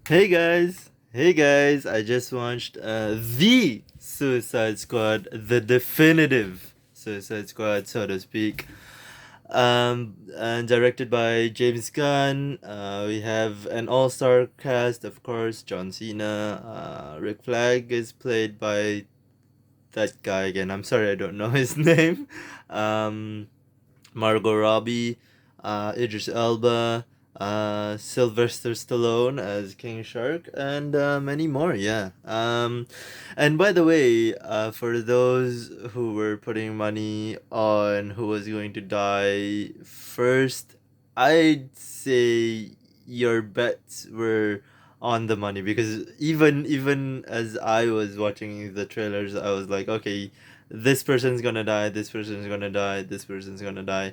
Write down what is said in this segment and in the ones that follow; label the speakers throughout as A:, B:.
A: Hey guys, I just watched the Suicide Squad, the definitive Suicide Squad, so to speak. And directed by James Gunn. We have an all-star cast, of course. John Cena. Rick Flag is played by that guy again. I'm sorry, I don't know his name. Um, Margot Robbie, Idris Elba, Sylvester Stallone as King Shark, and many more. Yeah. And by the way, for those who were putting money on who was going to die first, I'd say your bets were on the money because even as I was watching the trailers, I was like, okay, this person's gonna die, this person's gonna die, this person's gonna die.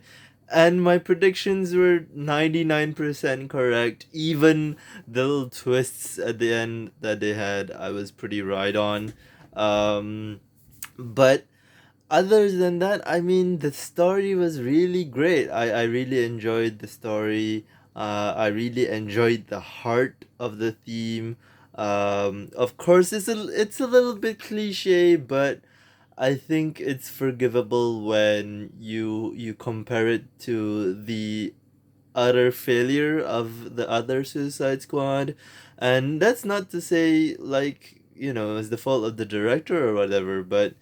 A: And my predictions were 99% correct. Even the little twists at the end that they had, I was pretty right on. But other than that, I mean, the story was really great. I really enjoyed the story. I really enjoyed the heart of the theme. Of course, it's a little bit cliche, but I think it's forgivable when you compare it to the utter failure of the other Suicide Squad, and that's not to say like it's the fault of the director or whatever, but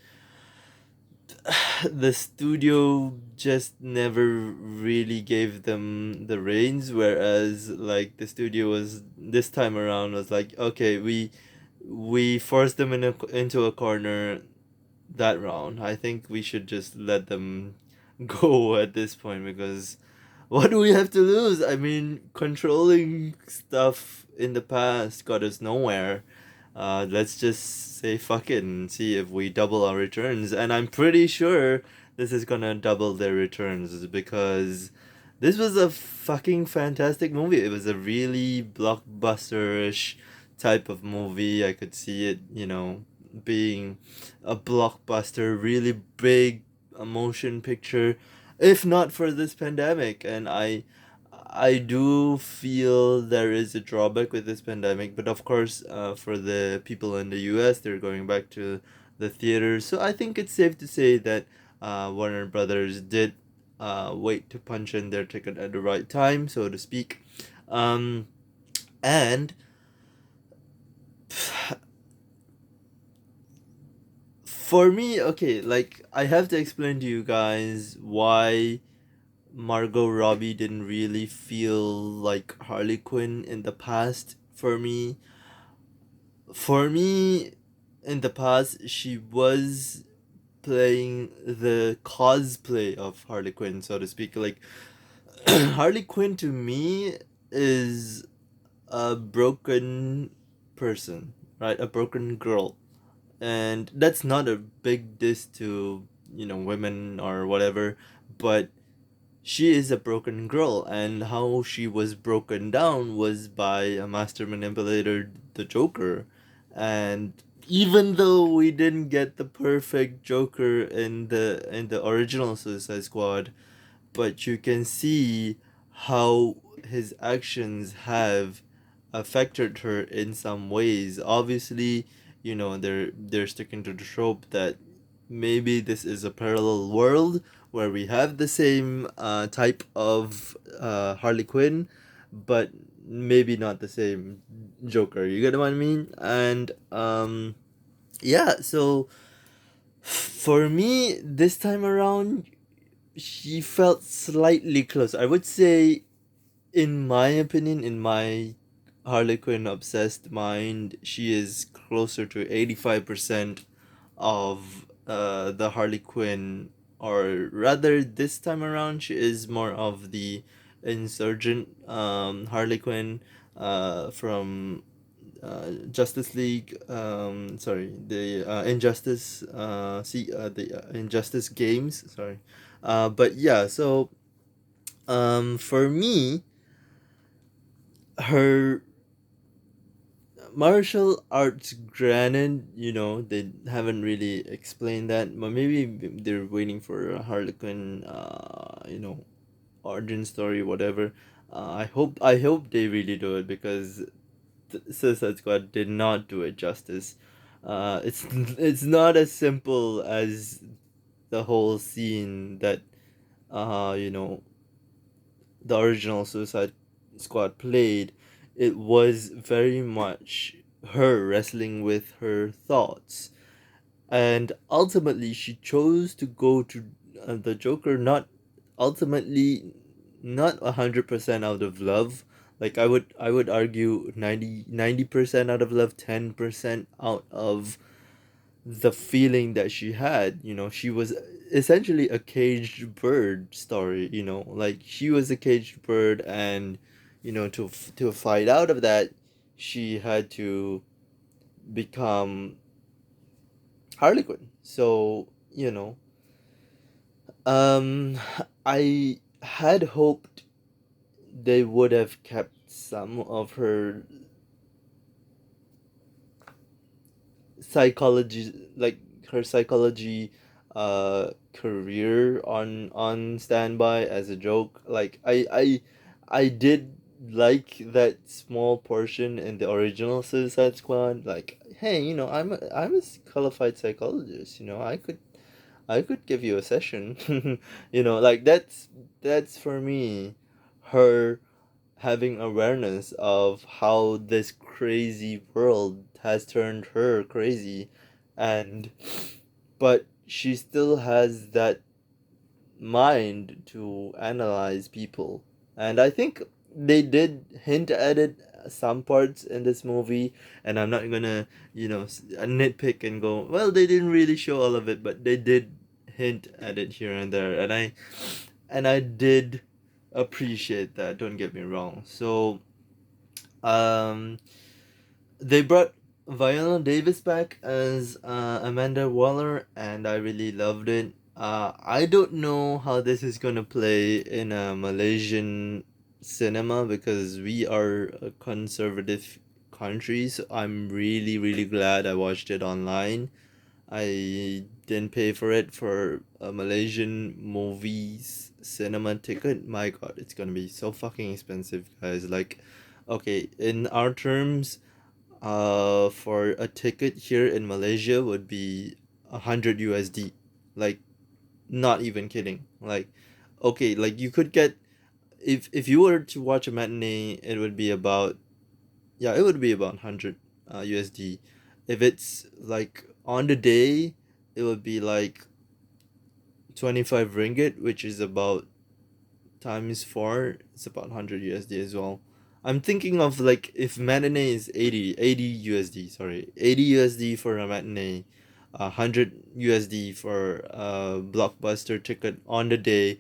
A: the studio just never really gave them the reins, whereas like the studio was this time around was like, okay, we forced them into a corner that round. I think we should just let them go at this point because what do we have to lose? I mean, controlling stuff in the past got us nowhere. Let's just say fuck it and see if we double our returns. And I'm pretty sure this is gonna double their returns because this was a fucking fantastic movie. It was a really blockbuster-ish type of movie. I could see it, being a blockbuster, really big motion picture, if not for this pandemic. And I do feel there is a drawback with this pandemic, but of course, for the people in the US, they're going back to the theaters. So I think it's safe to say that Warner Brothers did wait to punch in their ticket at the right time, so to speak. Um, and for me, okay, like I have to explain to you guys why Margot Robbie didn't really feel like Harley Quinn in the past for me. For me, in the past, she was playing the cosplay of Harley Quinn, so to speak. Like, Harley Quinn to me is a broken person, right? A broken girl. And that's not a big diss to, women or whatever, but she is a broken girl, and how she was broken down was by a master manipulator, the Joker. And even though we didn't get the perfect Joker in the original Suicide Squad, but you can see how his actions have affected her in some ways. Obviously, they're sticking to the trope that maybe this is a parallel world where we have the same type of Harley Quinn, but maybe not the same Joker. You get what I mean? And yeah, so for me this time around, she felt slightly close. I would say, in my opinion, in my Harley Quinn obsessed mind, she is closer to 85% of the Harley Quinn, or rather, this time around, she is more of the insurgent Harley Quinn from Justice League. Sorry, the Injustice. The Injustice games. Sorry, but yeah. So for me, her martial arts, granted, they haven't really explained that, but maybe they're waiting for a Harlequin, origin story, whatever. I hope they really do it because Suicide Squad did not do it justice. It's not as simple as the whole scene that you know the original Suicide Squad played. It was very much her wrestling with her thoughts, and ultimately she chose to go to the Joker, not ultimately not 100% out of love. Like I would argue 90% out of love, 10% out of the feeling that she had. She was essentially a caged bird story. Like she was a caged bird, and to fight out of that, she had to become Harley Quinn. So um I had hoped they would have kept some of her psychology, like her psychology career on standby as a joke. Like I did like that small portion in the original Suicide Squad. Like, hey, I'm a qualified psychologist. I could give you a session. Like that's for me her having awareness of how this crazy world has turned her crazy, and but she still has that mind to analyze people. And I think they did hint at it some parts in this movie, and I'm not gonna nitpick and go, well, they didn't really show all of it, but they did hint at it here and there, and I did appreciate that, don't get me wrong. So um they brought Viola Davis back as Amanda Waller, and I really loved it. I don't know how this is gonna play in a Malaysian cinema because we are a conservative country. So I'm really, really glad I watched it online. I didn't pay for it for a Malaysian movies cinema ticket. My God, it's gonna be so fucking expensive, guys. Like, okay, in our terms, for a ticket here in Malaysia would be 100 USD. Like, not even kidding. Like, okay, like you could get, if you were to watch a matinee, it would be about, yeah, it would be about 100 USD. If it's like on the day, it would be like 25 ringgit, which is about times 4, it's about 100 USD as well. I'm thinking of like if matinee is 80 USD, sorry, 80 USD for a matinee, 100 USD for a blockbuster ticket on the day,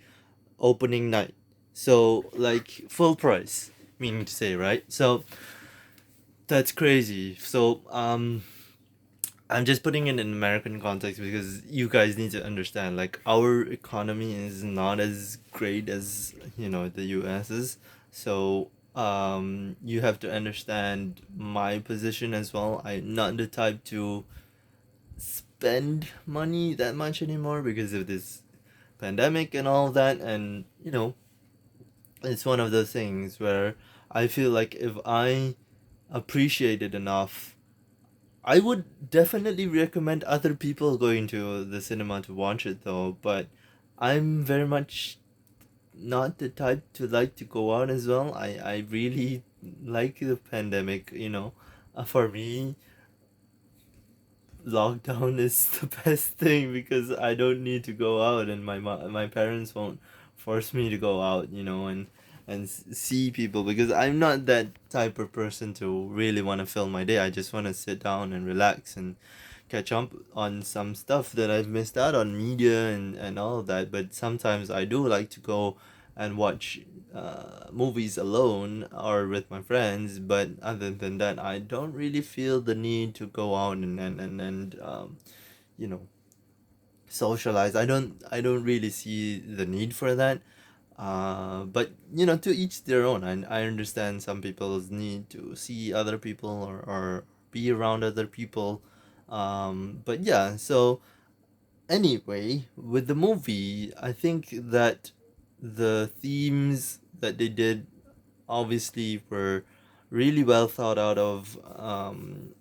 A: opening night. So like full price, meaning to say, right? So that's crazy. So I'm just putting it in American context because you guys need to understand, like, our economy is not as great as, the US is. So, you have to understand my position as well. I'm not the type to spend money that much anymore because of this pandemic and all that. And, it's one of those things where I feel like if I appreciate it enough, I would definitely recommend other people going to the cinema to watch it though, but I'm very much not the type to like to go out as well. I really like the pandemic, For me, lockdown is the best thing because I don't need to go out, and my parents won't force me to go out, and see people because I'm not that type of person to really want to fill my day. I just want to sit down and relax and catch up on some stuff that I've missed out on media and all of that. But sometimes I do like to go and watch movies alone or with my friends. But other than that, I don't really feel the need to go out and you know socialize. I don't really see the need for that. But to each their own. I understand some people's need to see other people or be around other people. But yeah, so anyway, with the movie, I think that the themes that they did obviously were really well thought out of,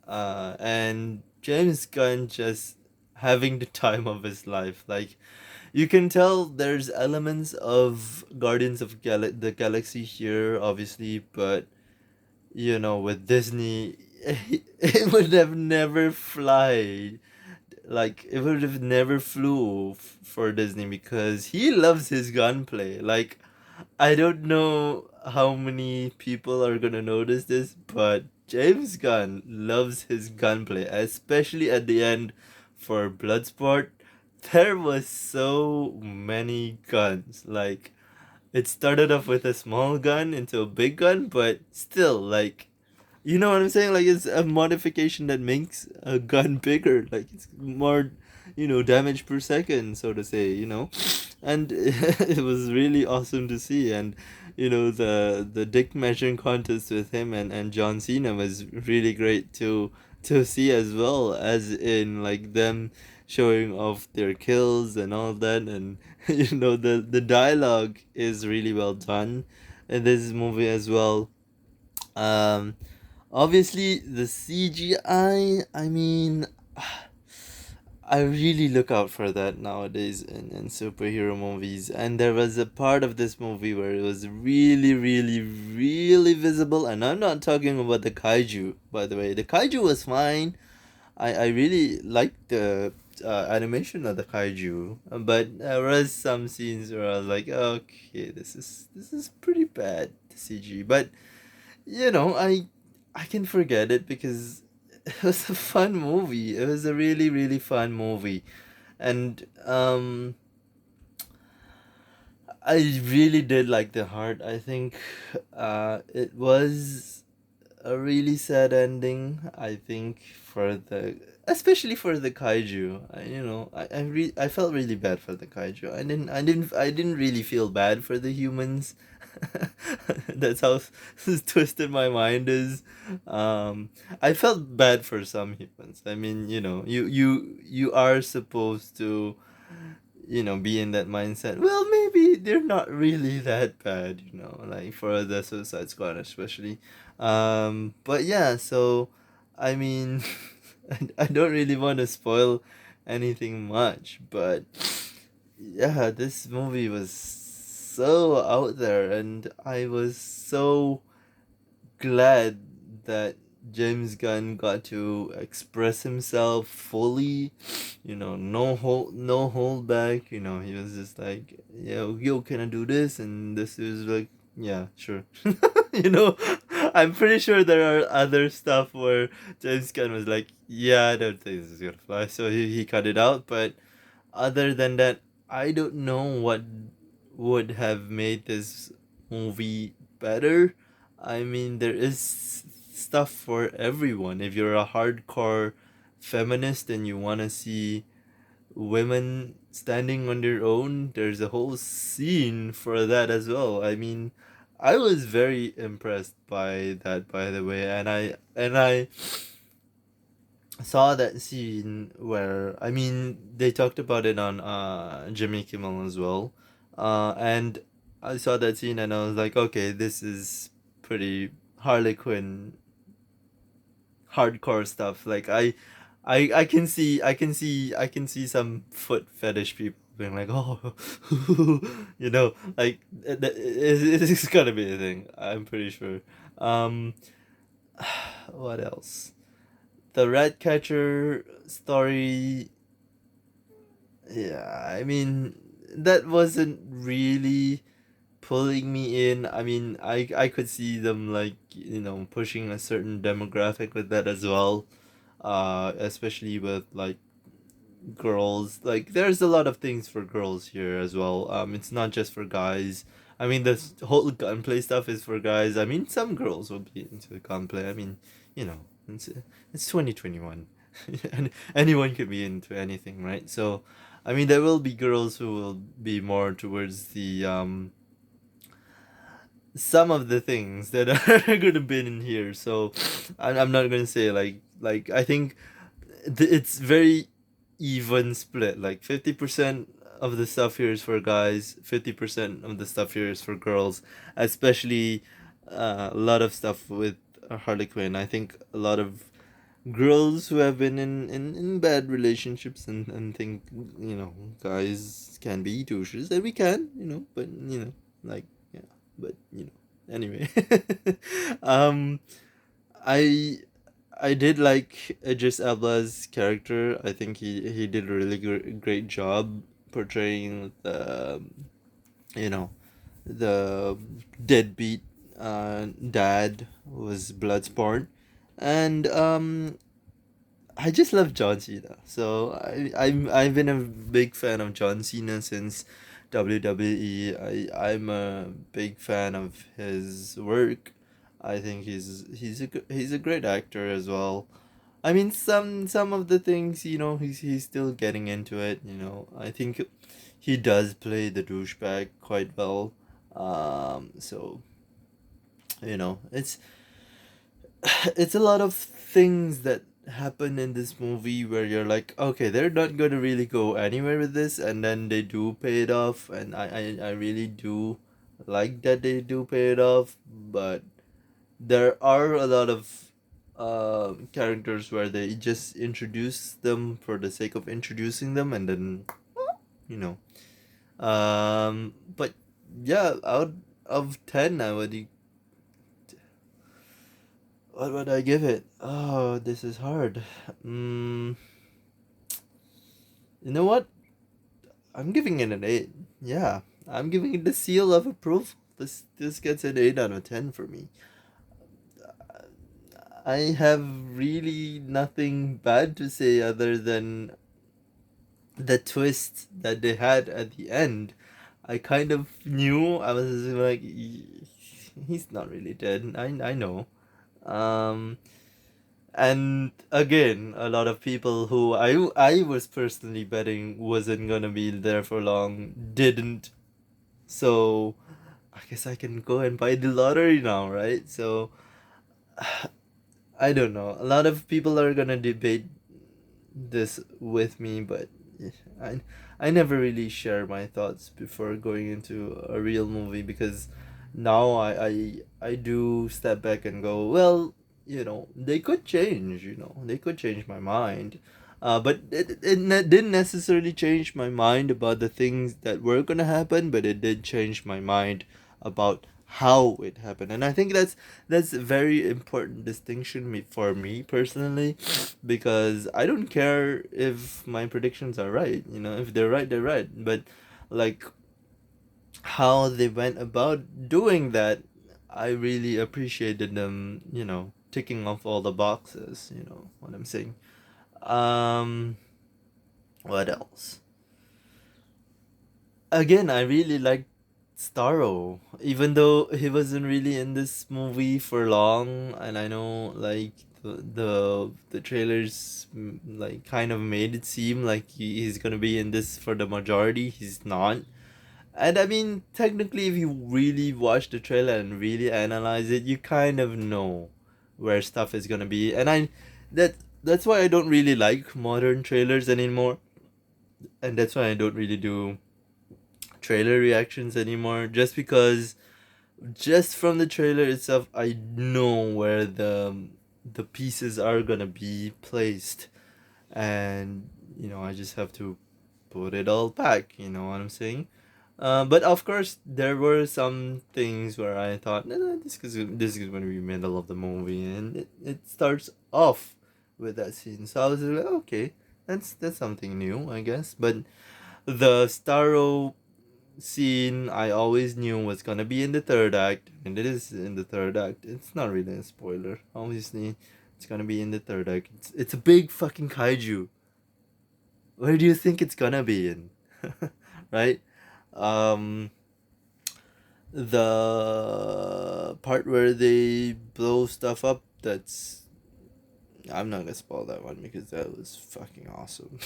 A: and James Gunn just having the time of his life. Like, you can tell there's elements of Guardians of the Galaxy here, obviously, but with Disney, it would have never fly. Like, it would have never flew for Disney because he loves his gunplay. Like, I don't know how many people are gonna notice this, but James Gunn loves his gunplay, especially at the end for Bloodsport. There was so many guns. Like, it started off with a small gun into a big gun, but still, like, you know what I'm saying? Like, it's a modification that makes a gun bigger. Like, it's more, damage per second, so to say. And it was really awesome to see. And the dick measuring contest with him and John Cena was really great to see, as well as in like them showing off their kills and all of that. And the dialogue is really well done in this movie as well. um Obviously, the CGI, I mean, I really look out for that nowadays in superhero movies. And there was a part of this movie where it was really, really, really visible. And I'm not talking about the kaiju, by the way. The kaiju was fine. I really liked the animation of the kaiju. But there was some scenes where I was like, okay, this is pretty bad, the CG. But I can forget it because it was a fun movie. It was a really, really fun movie. And I really did like the heart. I think it was a really sad ending. I think for the especially for the kaiju. I felt really bad for the kaiju. I didn't really feel bad for the humans. That's how twisted my mind is. I felt bad for some humans. I mean, you are supposed to be in that mindset. Well, maybe they're not really that bad, like for the Suicide Squad especially. But yeah, so I mean, I don't really want to spoil anything much, but yeah, this movie was so out there, and I was so glad that James Gunn got to express himself fully, no hold back. He was just like, yo, can I do this? And this is like, yeah, sure. you know, I'm pretty sure there are other stuff where James Gunn was like, yeah, I don't think this is gonna fly, so he cut it out. But other than that, I don't know what would have made this movie better. I mean, there is stuff for everyone. If you're a hardcore feminist and you want to see women standing on their own, there's a whole scene for that as well. I mean, I was very impressed by that, by the way. And I saw that scene where, I mean, they talked about it on Jimmy Kimmel as well. And I saw that scene and I was like, okay, this is pretty Harley Quinn hardcore stuff. Like, I can see some foot fetish people being like, oh, like it's gotta be a thing. I'm pretty sure. Um, what else? The Ratcatcher story. Yeah, I mean, that wasn't really pulling me in. I mean, I could see them, like, pushing a certain demographic with that as well. Especially with like girls. Like, there's a lot of things for girls here as well. It's not just for guys. I mean, this whole gunplay stuff is for guys. I mean, some girls will be into gunplay. I mean, it's 2021. And anyone could be into anything, right? So, I mean, there will be girls who will be more towards the some of the things that are gonna be in here. So, I'm not gonna say like I think it's very even split. Like 50% of the stuff here is for guys, 50% of the stuff here is for girls, especially a lot of stuff with Harley Quinn. I think a lot of girls who have been in bad relationships and think, guys can be douches, and we can, but like, yeah, but anyway. um I I did like Idris Elba's character. I think he did a really great job portraying you know the deadbeat dad who was Bloodsport, and I just love John Cena. So I've been a big fan of John Cena since WWE. I'm a big fan of his work. I think he's a great actor as well. I mean, some of the things, he's still getting into it. I think he does play the douchebag quite well. So it's it's a lot of things that happen in this movie where you're like, okay, they're not gonna really go anywhere with this, and then they do pay it off, and I really do like that they do pay it off, but there are a lot of characters where they just introduce them for the sake of introducing them, and then you know but yeah, out of 10, what would I give it? Oh, this is hard. mm, you know what, I'm giving it an 8. Yeah, I'm giving it the seal of approval. This gets an 8 out of 10 for me. I have really nothing bad to say other than the twist that they had at the end. I kind of knew. I was like, He's not really dead." I know. Um, and again, a lot of people who I was personally betting wasn't gonna be there for long didn't. So I guess I can go and buy the lottery now, right? So I don't know. A lot of people are gonna debate this with me, but I I never really share my thoughts before going into a real movie, because now I do step back and go, well, they could change, they could change my mind. But didn't necessarily change my mind about the things that were gonna happen, but it did change my mind about how it happened. And I think that's a very important distinction for me personally, because I don't care if my predictions are right. If they're right, they're right. But like, how they went about doing that, I really appreciated them, ticking off all the boxes. You know what I'm saying? Um, what else? Again, I really liked Starro, even though he wasn't really in this movie for long, and I know like the trailers like kind of made it seem like he's gonna be in this for the majority. He's not, and I mean technically, if you really watch the trailer and really analyze it, you kind of know where stuff is gonna be, and that that's why I don't really like modern trailers anymore, and that's why I don't really do trailer reactions anymore, just because just from the trailer itself I know where the pieces are gonna be placed, and I just have to put it all back, you know what I'm saying? But of course there were some things where I thought, no, no, this is going to be middle of the movie, and it starts off with that scene, so I was like, okay, that's something new, I guess. But the Starro scene I always knew was gonna be in the third act, and it is in the third act. It's not really a spoiler. Obviously, it's gonna be in the third act. It's a big fucking kaiju. Where do you think it's gonna be in? Right? Um, the part where they blow stuff up, that's. I'm not gonna spoil that one because that was fucking awesome.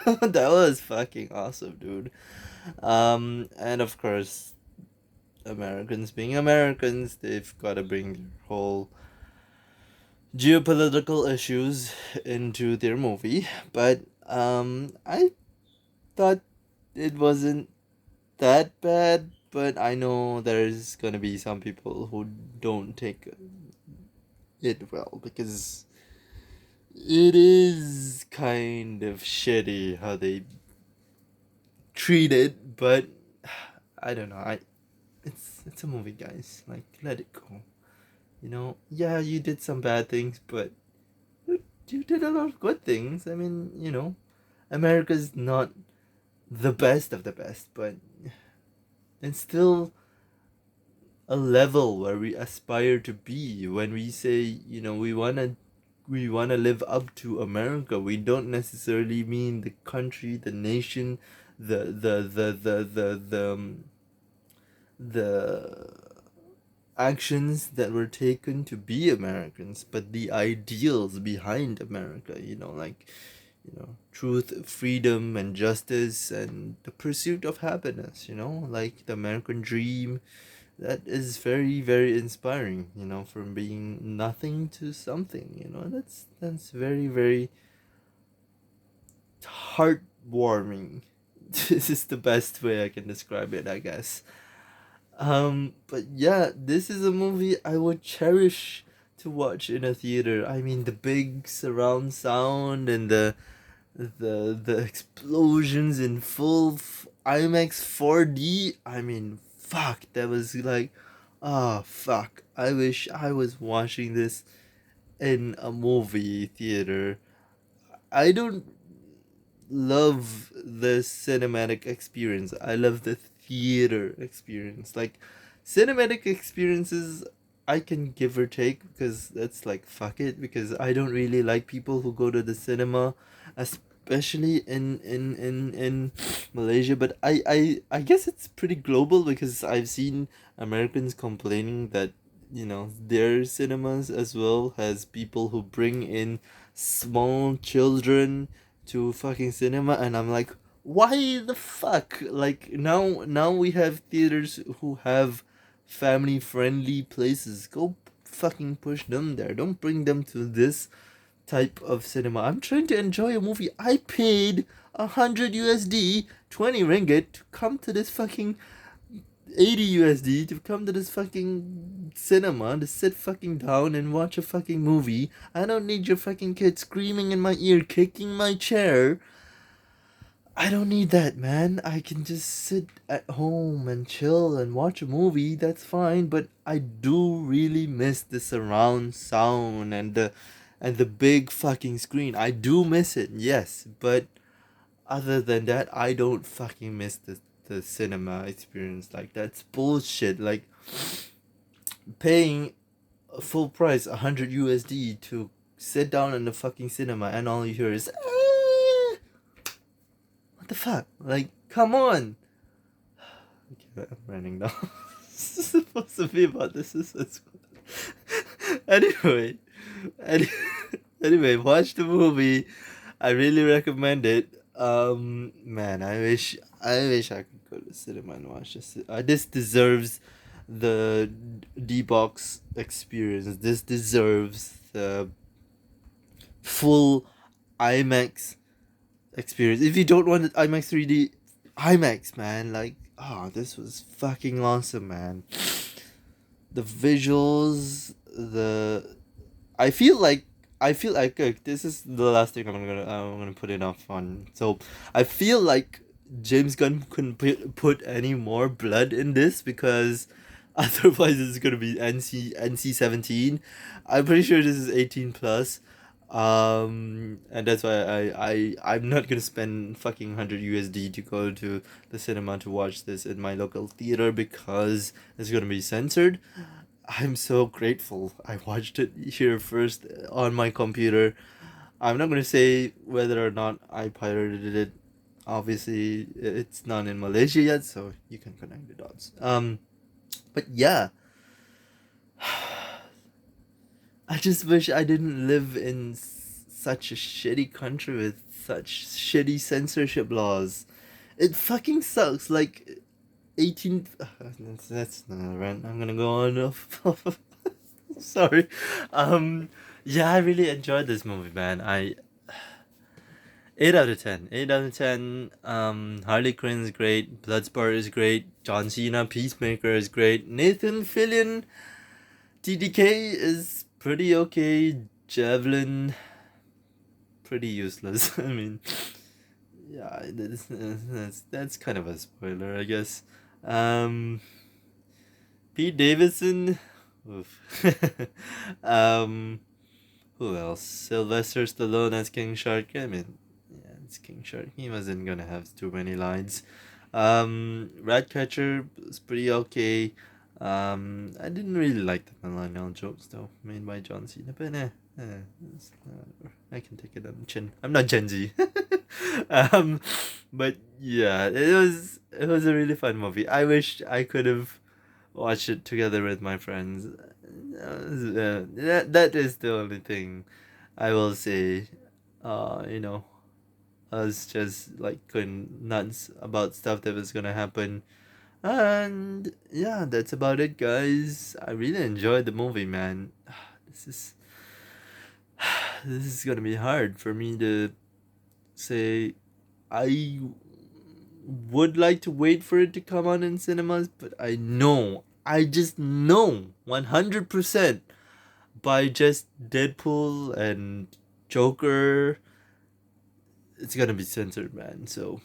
A: That was fucking awesome, dude. And of course, Americans being Americans, they've got to bring their whole geopolitical issues into their movie. But I thought it wasn't that bad. But I know there's gonna be some people who don't take it well, because it is kind of shitty how they treat it, but I don't know. It's a movie, guys. Like, let it go. You know, yeah, you did some bad things, but you did a lot of good things. I mean, you know, America's not the best of the best, but it's still a level where we aspire to be. When we say, you know, we wanna live up to America, we don't necessarily mean the country, the nation, the actions that were taken to be Americans, but the ideals behind America, you know, like, you know, truth, freedom, and justice, and the pursuit of happiness, you know, like the American dream. That is very, very inspiring, you know, from being nothing to something, you know. That's very, very heartwarming. This is the best way I can describe it, I guess. But yeah, this is a movie I would cherish to watch in a theater. I mean, the big surround sound and the explosions in full IMAX 4D. I mean, fuck, that was like, ah, fuck. I wish I was watching this in a movie theater. I don't love the cinematic experience. I love the theater experience. Like, cinematic experiences I can give or take, because that's like, fuck it, because I don't really like people who go to the cinema, especially in Malaysia. But I guess it's pretty global, because I've seen Americans complaining that, you know, their cinemas as well has people who bring in small children to fucking cinema, and I'm like, why the fuck? Like, now we have theaters who have family friendly places. Go fucking push them there. Don't bring them to this type of cinema. I'm trying to enjoy a movie. I paid 100 USD, 20 ringgit to come to this fucking 80 USD to come to this fucking cinema to sit fucking down and watch a fucking movie. I don't need your fucking kid screaming in my ear, kicking my chair. I don't need that, man. I can just sit at home and chill and watch a movie. That's fine, but I do really miss the surround sound and the big fucking screen. I do miss it. Yes, but other than that, I don't fucking miss the cinema experience. Like, that's bullshit. Like, paying a full price, 100 USD, to sit down in the fucking cinema, and all you hear is what the fuck? Like, come on. Okay, I'm running now. This is supposed to be about this. Anyway, any, anyway, watch the movie. I really recommend it. Man, I wish I could go to the cinema and watch this. This deserves the D-box experience. This deserves the full IMAX experience. If you don't want it IMAX 3D, IMAX, man. Like, oh, this was fucking awesome, man. The visuals, the I feel like this is the last thing I'm gonna put it off on. So I feel like James Gunn couldn't put any more blood in this, because otherwise it's gonna be NC 17. I'm pretty sure this is 18 plus. And that's why I'm not gonna spend fucking 100 USD to go to the cinema to watch this in my local theater, because it's gonna be censored. I'm so grateful I watched it here first on my computer. I'm not gonna say whether or not I pirated it. Obviously, it's not in Malaysia yet, so you can connect the dots. But yeah, I just wish I didn't live in such a shitty country with such shitty censorship laws. It fucking sucks. Like, 18. That's not a rant. I'm gonna go on. Sorry. Um. Yeah, I really enjoyed this movie, man. 8 out of 10. 8 out of 10. Harley Quinn is great. Bloodsport is great. John Cena, Peacemaker is great. Nathan Fillion, TDK is pretty okay. Javelin, pretty useless. I mean, yeah, that's kind of a spoiler, I guess. Um, Pete Davidson. Oof. um, who else? Sylvester Stallone as King Shark. I mean, yeah, it's King Shark. He wasn't gonna have too many lines. Ratcatcher was pretty okay. I didn't really like the millennial jokes though, made by John Cena, but I can take it on the chin. I'm not Gen Z. um, but yeah, it was a really fun movie. I wish I could have watched it together with my friends. That is the only thing I will say. You know, I was just like going nuts about stuff that was gonna happen. And yeah, that's about it, guys. I really enjoyed the movie, man. This is this is gonna be hard for me to say. I would like to wait for it to come out in cinemas, but I just know 100% by just Deadpool and Joker, it's gonna be censored, man. So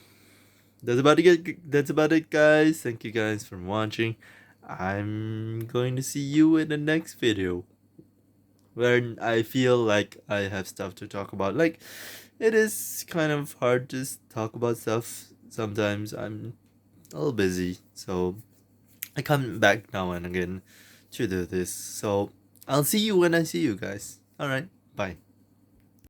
A: that's about it, guys. Thank you guys for watching. I'm going to see you in the next video where I feel like I have stuff to talk about. Like, it is kind of hard to talk about stuff. Sometimes I'm a little busy, so I come back now and again to do this. So I'll see you when I see you guys. Alright, bye.